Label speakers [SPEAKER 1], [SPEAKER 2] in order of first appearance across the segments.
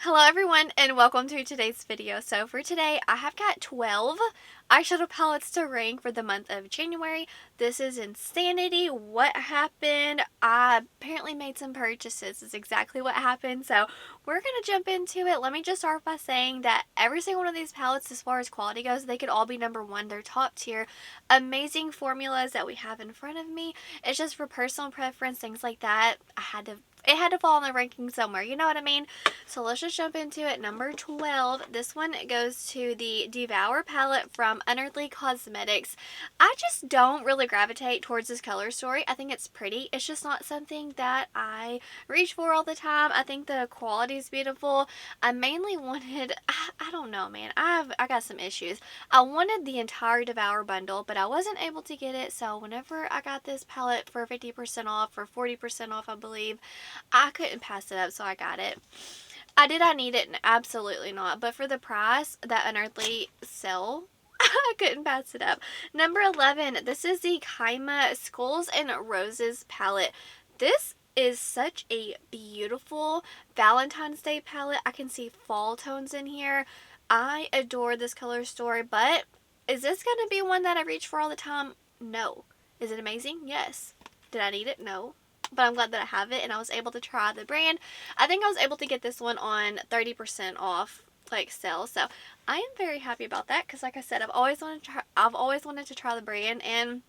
[SPEAKER 1] Hello everyone and welcome to today's video. So for today I have got 12 eyeshadow palettes to rank for the month of January. This is insanity. What happened? I apparently made some purchases is exactly what happened. So we're going to jump into it. Let me just start by saying that every single one of these palettes as far as quality goes, they could all be number one. They're top tier. Amazing formulas that we have in front of me. It's just for personal preference, things like that. It had to fall in the ranking somewhere, you know what I mean? So let's just jump into it. Number 12, this one goes to the Devour palette from Unearthly Cosmetics. I just don't really gravitate towards this color story. I think it's pretty. It's just not something that I reach for all the time. I think the quality is beautiful. I mainly wanted, I don't know, man. I got some issues. I wanted the entire Devour bundle, but I wasn't able to get it. So whenever I got this palette for 50% off or 40% off, I believe, I couldn't pass it up, so I got it. I need it? Absolutely not. But for the price that Unearthly sell, I couldn't pass it up. Number 11, this is the Kaima Skulls and Roses palette. This is such a beautiful Valentine's Day palette. I can see fall tones in here. I adore this color story, but is this going to be one that I reach for all the time? No. Is it amazing? Yes. Did I need it? No. But I'm glad that I have it and I was able to try the brand. I think I was able to get this one on 30% off like sale. So I am very happy about that because like I said, I've always wanted to try the brand, and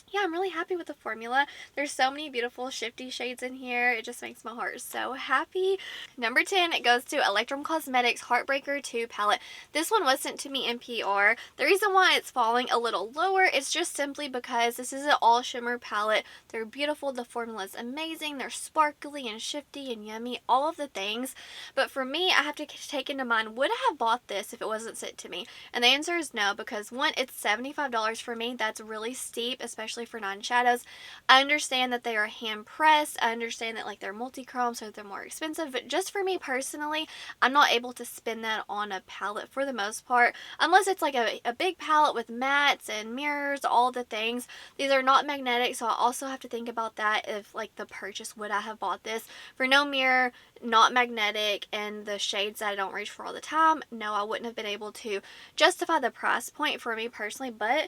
[SPEAKER 1] yeah, I'm really happy with the formula. There's so many beautiful shifty shades in here. It just makes my heart so happy. Number 10, it goes to Electrum Cosmetics Heartbreaker 2 palette. This one was sent to me in PR. The reason why it's falling a little lower is just simply because this is an all shimmer palette. They're beautiful. The formula is amazing. They're sparkly and shifty and yummy. All of the things. But for me, I have to take into mind, would I have bought this if it wasn't sent to me? And the answer is no, because one, it's $75 for me. That's really steep, especially for non-shadows. I understand that they are hand pressed. I understand that like they're multi-chrome, so they're more expensive, but just for me personally, I'm not able to spend that on a palette for the most part, unless it's like a big palette with mattes and mirrors, all the things. These are not magnetic, so I also have to think about that. If like the purchase, would I have bought this for no mirror, not magnetic, and the shades that I don't reach for all the time? No, I wouldn't have been able to justify the price point for me personally. But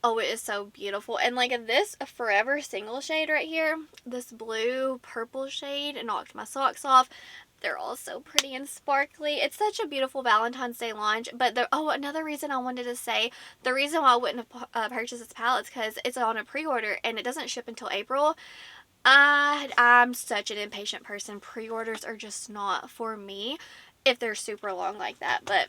[SPEAKER 1] oh, it is so beautiful. And like this Forever single shade right here, this blue purple shade, knocked my socks off. They're all so pretty and sparkly. It's such a beautiful Valentine's Day launch. But another reason I wanted to say, the reason why I wouldn't have purchased this palette is because it's on a pre-order and it doesn't ship until April. I'm such an impatient person. Pre-orders are just not for me if they're super long like that. But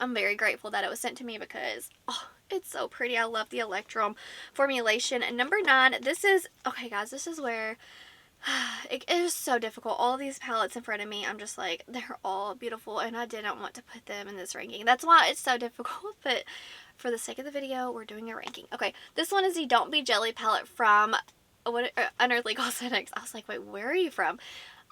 [SPEAKER 1] I'm very grateful that it was sent to me because, oh, it's so pretty. I love the Electrum formulation. And number 9, this is, okay guys, this is where it is so difficult. All these palettes in front of me, I'm just like, they're all beautiful and I didn't want to put them in this ranking. That's why it's so difficult, but for the sake of the video, we're doing a ranking. Okay, this one is the Don't Be Jelly palette from Unearthly Cosmetics. I was like, wait, where are you from?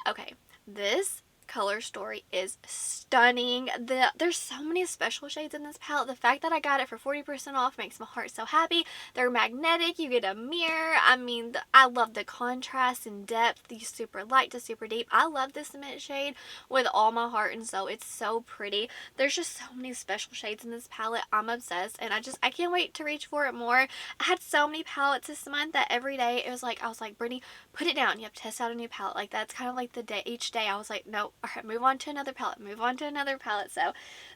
[SPEAKER 1] Okay, this color story is stunning. There's so many special shades in this palette. The fact that I got it for 40% off makes my heart so happy. They're magnetic. You get a mirror. I mean, I love the contrast and depth, the super light to super deep. I love this mint shade with all my heart and soul. It's so pretty. There's just so many special shades in this palette. I'm obsessed and I can't wait to reach for it more. I had so many palettes this month that every day it was like, I was like, Brittany, put it down. You have to test out a new palette. Like that's kind of like the day, each day I was like, no, all right, move on to another palette, move on to another palette. So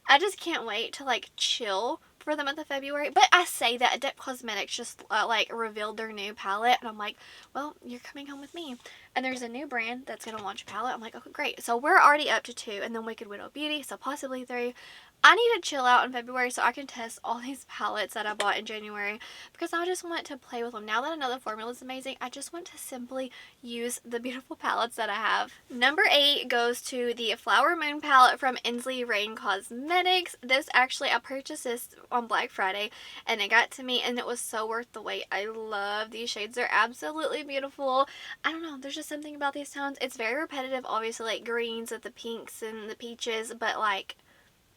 [SPEAKER 1] I just can't wait to like chill for the month of February. But I say that Adept Cosmetics just like revealed their new palette and I'm like, well, you're coming home with me. And there's a new brand that's going to launch a palette. I'm like, okay, great. So we're already up to 2 and then Wicked Widow Beauty, so possibly 3. I need to chill out in February so I can test all these palettes that I bought in January because I just want to play with them. Now that I know the formula is amazing, I just want to simply use the beautiful palettes that I have. Number 8 goes to the Flower Moon palette from Ensley Reign Cosmetics. This actually, I purchased this on Black Friday and it got to me and it was so worth the wait. I love these shades. They're absolutely beautiful. I don't know, there's just something about these tones. It's very repetitive, obviously, like greens with the pinks and the peaches, but like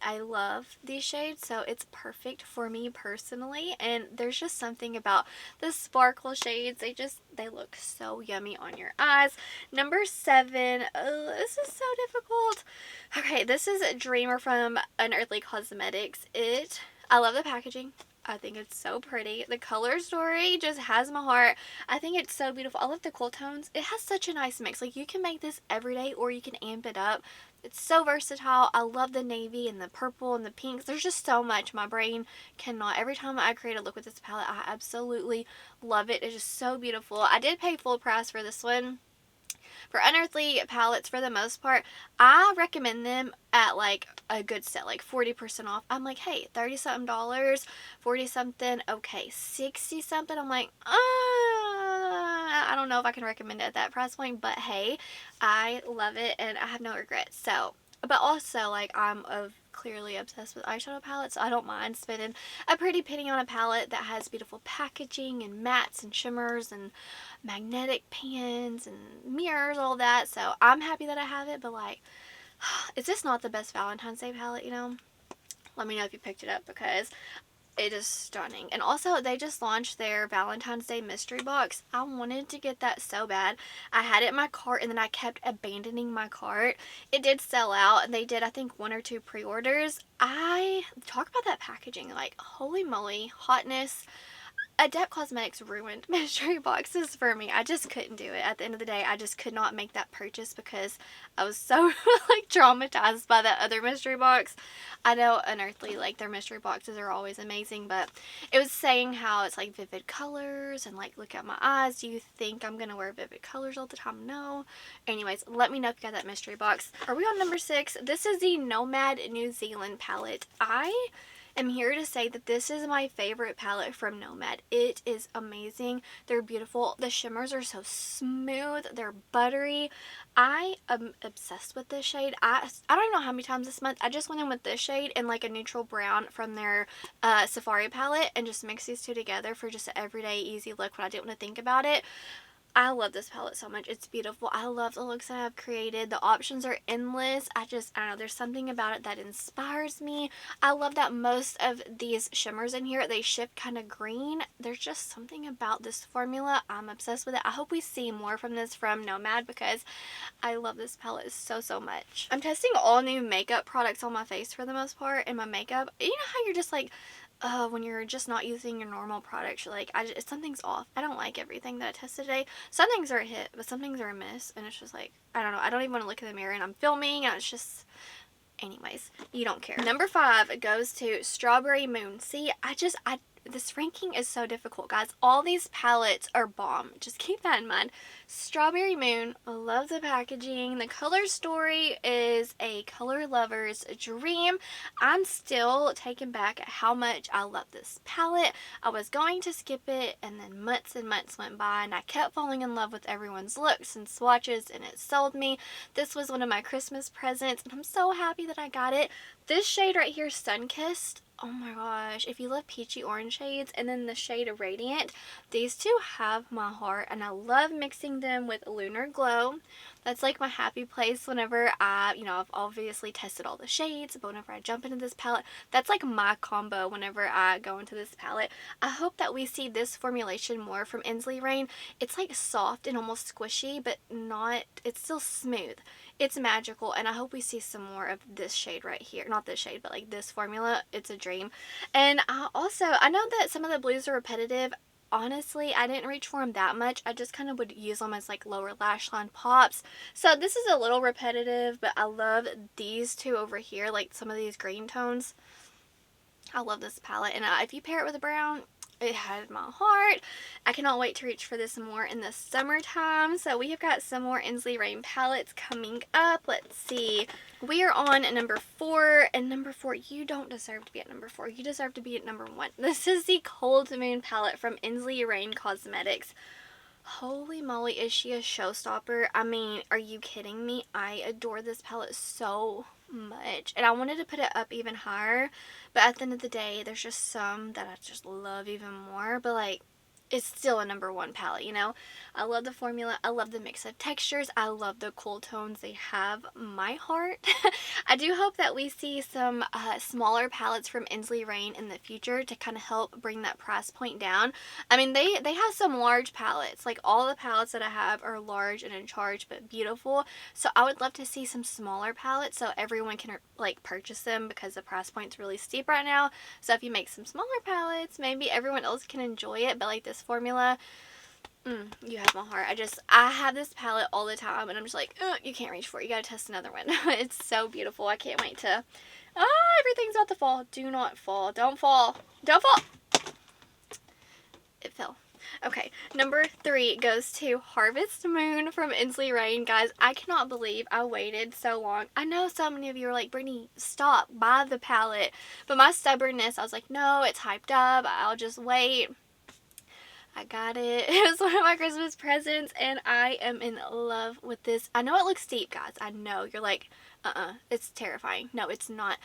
[SPEAKER 1] I love these shades, so it's perfect for me personally. And there's just something about the sparkle shades. They look so yummy on your eyes. Number 7, this is so difficult. Okay, this is Dreamer from Unearthly Cosmetics. I love the packaging. I think it's so pretty. The color story just has my heart. I think it's so beautiful. I love the cool tones. It has such a nice mix. Like, you can make this every day or you can amp it up. It's so versatile. I love the navy and the purple and the pinks. There's just so much. My brain cannot. Every time I create a look with this palette, I absolutely love it. It's just so beautiful. I did pay full price for this one. For Unearthly palettes, for the most part, I recommend them at like a good set, like 40% off. I'm like, hey, 30 something dollars, 40 something, okay, 60 something. I'm like, I don't know if I can recommend it at that price point, but hey, I love it and I have no regrets. So, but also, like, clearly obsessed with eyeshadow palettes, so I don't mind spending a pretty penny on a palette that has beautiful packaging and mattes and shimmers and magnetic pans and mirrors, all that. So I'm happy that I have it, but like, is this not the best Valentine's Day palette, you know? Let me know if you picked it up because it is stunning. And also, they just launched their Valentine's Day mystery box. I wanted to get that so bad. I had it in my cart and then I kept abandoning my cart. It did sell out and they did, I think, 1 or 2 pre-orders. I talk about that packaging, like, holy moly, hotness. Adept Cosmetics ruined mystery boxes for me. I just couldn't do it. At the end of the day, I just could not make that purchase because I was so like traumatized by that other mystery box. I know Unearthly, like, their mystery boxes are always amazing, but it was saying how it's like vivid colors and like, look at my eyes. Do you think I'm gonna wear vivid colors all the time? No. Anyways, let me know if you got that mystery box. Are we on number 6? This is the Nomad New Zealand palette. I'm here to say that this is my favorite palette from Nomad. It is amazing. They're beautiful. The shimmers are so smooth. They're buttery. I am obsessed with this shade. I don't know how many times this month I just went in with this shade and like a neutral brown from their Safari palette and just mixed these two together for just an everyday easy look when I didn't want to think about it. I love this palette so much. It's beautiful. I love the looks that I've created. The options are endless. I don't know, there's something about it that inspires me. I love that most of these shimmers in here, they shift kind of green. There's just something about this formula. I'm obsessed with it. I hope we see more from this from Nomad because I love this palette so, so much. I'm testing all new makeup products on my face for the most part, and my makeup, you know how you're just like, when you're just not using your normal products, you're like, something's off. I don't like everything that I tested today. Some things are a hit, but some things are a miss, and it's just like, I don't know. I don't even want to look in the mirror, and I'm filming, and it's just, anyways, you don't care. Number 5 goes to Strawberry Moon. See, this ranking is so difficult, guys. All these palettes are bomb. Just keep that in mind. Strawberry Moon, I love the packaging. The color story is a color lover's dream. I'm still taken back at how much I love this palette. I was going to skip it, and then months and months went by, and I kept falling in love with everyone's looks and swatches, and it sold me. This was one of my Christmas presents, and I'm so happy that I got it. This shade right here, Sunkissed, oh my gosh, if you love peachy orange shades, and then the shade of Radiant, these two have my heart, and I love mixing them with Lunar Glow. That's like my happy place whenever I've obviously tested all the shades, but whenever I jump into this palette, that's like my combo whenever I go into this palette. I hope that we see this formulation more from Ensley Reign. It's like soft and almost squishy, but it's still smooth. It's magical, and I hope we see some more of this shade right here. Not this shade, but like this formula. It's a dream. And I know that some of the blues are repetitive. Honestly, I didn't reach for them that much. I just kind of would use them as like lower lash line pops. So this is a little repetitive, but I love these two over here, like some of these green tones. I love this palette, and if you pair it with a brown, it had my heart. I cannot wait to reach for this more in the summertime. So we have got some more Ensley Reign palettes coming up. Let's see. We are on number 4, and number 4, you don't deserve to be at number 4. You deserve to be at number 1. This is the Cold Moon palette from Ensley Reign Cosmetics. Holy moly, is she a showstopper? I mean, are you kidding me? I adore this palette so much, and I wanted to put it up even higher, but at the end of the day, there's just some that I just love even more. But like, it's still a #1 palette, you know? I love the formula. I love the mix of textures. I love the cool tones they have. My heart. I do hope that we see some smaller palettes from Ensley Reign in the future to kind of help bring that price point down. I mean, they have some large palettes. Like, all the palettes that I have are large and in charge, but beautiful. So I would love to see some smaller palettes so everyone can, like, purchase them, because the price point's really steep right now. So if you make some smaller palettes, maybe everyone else can enjoy it. But like this formula, you have my heart. I have this palette all the time, and I'm just like, oh, you can't reach for it. You gotta test another one. It's so beautiful. I can't wait to... everything's about to fall. Do not fall. Don't fall. Don't fall. It fell. Okay, number 3 goes to Harvest Moon from Ensley Reign. Guys, I cannot believe I waited so long. I know so many of you are like, Brittany, stop, buy the palette. But my stubbornness, I was like, no, it's hyped up. I'll just wait. I got it. It was one of my Christmas presents, and I am in love with this. I know it looks steep, guys. I know. You're like, it's terrifying. No, it's not.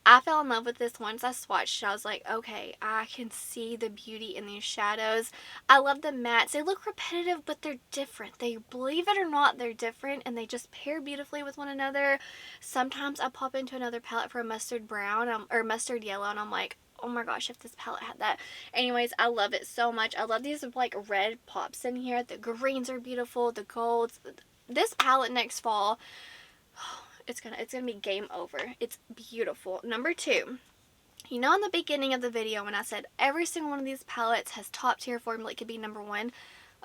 [SPEAKER 1] I fell in love with this once I swatched it. I was like, okay, I can see the beauty in these shadows. I love the mattes. They look repetitive, but they're different. They, believe it or not, they're different, and they just pair beautifully with one another. Sometimes I pop into another palette for a mustard brown, or mustard yellow, and I'm like, oh my gosh, if this palette had that. Anyways, I love it so much. I love these like red pops in here. The greens are beautiful. The golds. This palette next fall, it's gonna be game over. It's beautiful. Number 2. You know, in the beginning of the video when I said every single one of these palettes has top tier formula, it could be #1.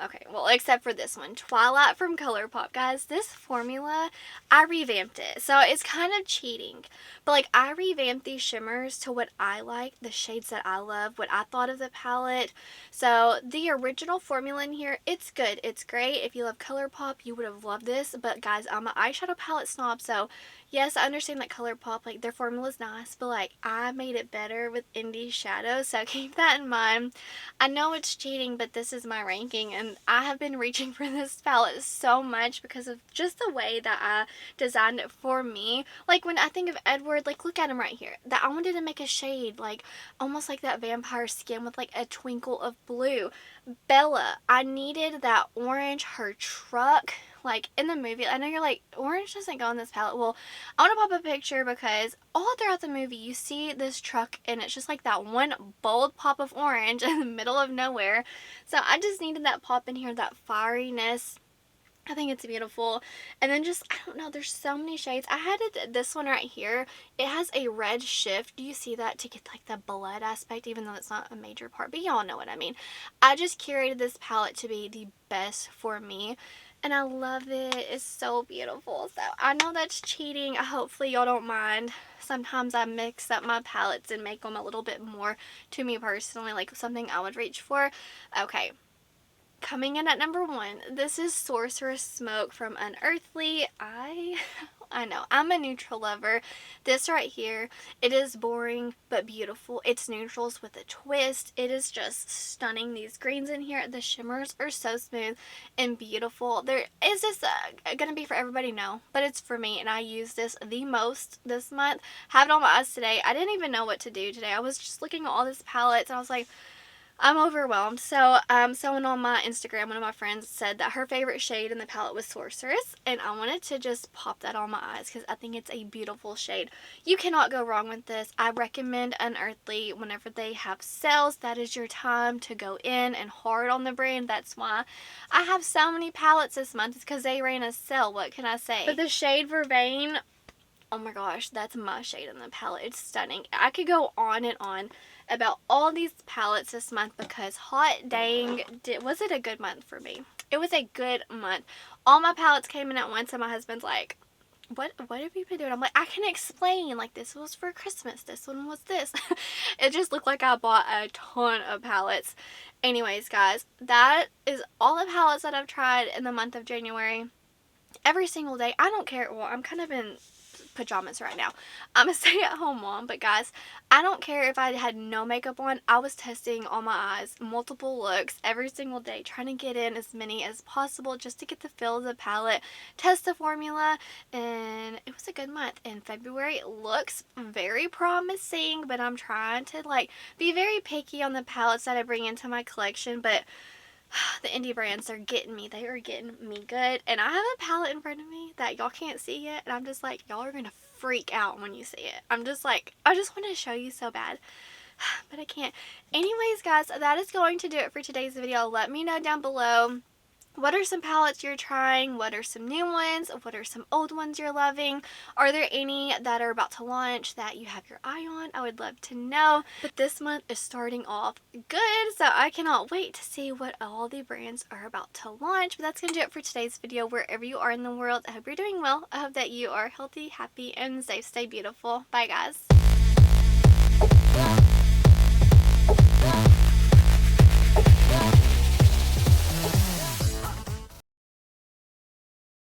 [SPEAKER 1] Okay, well, except for this one, Twilight from Colourpop. Guys, this formula, I revamped it. So it's kind of cheating. But, like, I revamped these shimmers to what I like, the shades that I love, what I thought of the palette. So the original formula in here, it's good. It's great. If you love Colourpop, you would have loved this. But, guys, I'm an eyeshadow palette snob, so yes, I understand that Colourpop, like, their formula's nice, but, like, I made it better with indie shadows, so keep that in mind. I know it's cheating, but this is my ranking, and I have been reaching for this palette so much because of just the way that I designed it for me. Like, when I think of Edward, like, look at him right here. That I wanted to make a shade, like, almost like that vampire skin with, like, a twinkle of blue. Bella, I needed that orange, her truck, like in the movie. I know you're like, orange doesn't go on this palette. Well, I want to pop a picture because all throughout the movie you see this truck and it's just like that one bold pop of orange in the middle of nowhere. So I just needed that pop in here, that fieriness. I think it's beautiful. And then just, I don't know, there's so many shades. I had this one right here. It has a red shift. Do you see that? To get like the blood aspect, even though it's not a major part. But y'all know what I mean. I just curated this palette to be the best for me. And I love it. It's so beautiful. So I know that's cheating. Hopefully y'all don't mind. Sometimes I mix up my palettes and make them a little bit more to me personally, like something I would reach for. Okay. Coming in at #1, this is Sorcerous Smoke from Unearthly. I know, I'm a neutral lover. This right here, it is boring but beautiful. It's neutrals with a twist. It is just stunning. These greens in here, the shimmers are so smooth and beautiful. Is this going to be for everybody? No, but it's for me, and I use this the most this month. Have it on my eyes today. I didn't even know what to do today. I was just looking at all these palettes, and I was like, I'm overwhelmed. So someone on my Instagram, one of my friends, said that her favorite shade in the palette was Sorceress, and I wanted to just pop that on my eyes because I think it's a beautiful shade. You cannot go wrong with this. I recommend Unearthly whenever they have sales. That is your time to go in and hard on the brand. That's why I have so many palettes this month. It's because they ran a sale. What can I say? But the shade Vervain, oh my gosh, that's my shade in the palette. It's stunning. I could go on and on about all these palettes this month because hot dang, was it a good month for me? It was a good month. All my palettes came in at once, and my husband's like, what have you been doing? I'm like, I can explain. Like, this was for Christmas. This one was this. It just looked like I bought a ton of palettes. Anyways, guys, that is all the palettes that I've tried in the month of January. Every single day. I don't care. Well, I'm kind of in pajamas right now. I'm a stay-at-home mom, but guys, I don't care if I had no makeup on. I was testing on my eyes, multiple looks every single day, trying to get in as many as possible just to get the feel of the palette, test the formula, and it was a good month. And February looks very promising, but I'm trying to like be very picky on the palettes that I bring into my collection, but the indie brands are getting me. They are getting me good. And I have a palette in front of me that y'all can't see yet. And I'm just like, y'all are going to freak out when you see it. I'm just like, I just want to show you so bad. But I can't. Anyways, guys, that is going to do it for today's video. Let me know down below. What are some palettes you're trying? What are some new ones? What are some old ones you're loving? Are there any that are about to launch that you have your eye on? I would love to know. But this month is starting off good, so I cannot wait to see what all the brands are about to launch. But that's going to do it for today's video. Wherever you are in the world, I hope you're doing well. I hope that you are healthy, happy, and safe. Stay beautiful. Bye, guys.